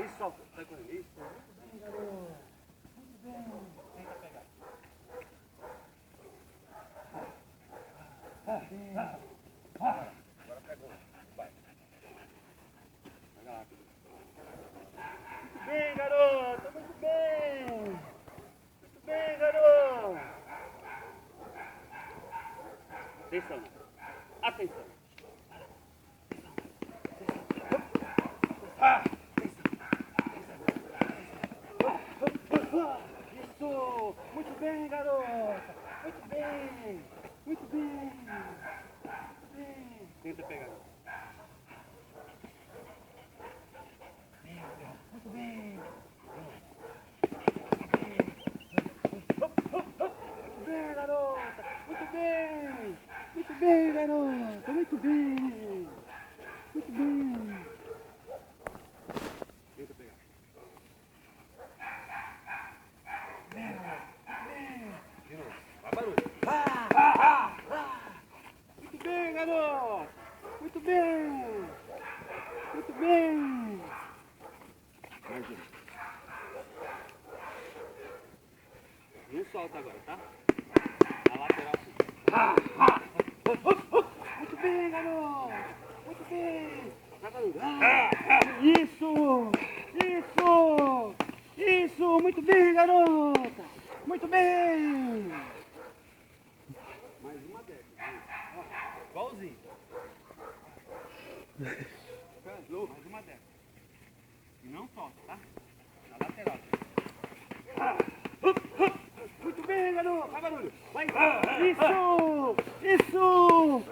Isso, solta. Tá com ele. Isso. Muito bem. Tenta pegar. Agora pegou. Vai. Pega lá. Muito bem, garoto. Muito bem. Muito bem, garoto. Atenção. Atenção. Isso! Muito bem, garota! Muito bem! Muito bem! Muito bem! Tenta pegar. Muito bem! Muito bem, garota! Muito bem! Muito bem, garota! Muito bem! Muito bem! Tenta pegar. De novo. Vai barulho. Muito bem, garoto. Muito bem. Muito bem. Mais um. Não solta agora, tá? A lateral sim. Muito bem, garoto. Muito bem. Vai barulho. Isso. Isso. Isso. Muito bem, garota. Muito bem. Mais uma dessa. Igualzinho. Mais uma dessa. E não solta, tá? Na lateral. Muito bem, garoto. Vai barulho. Vai. Isso. Isso.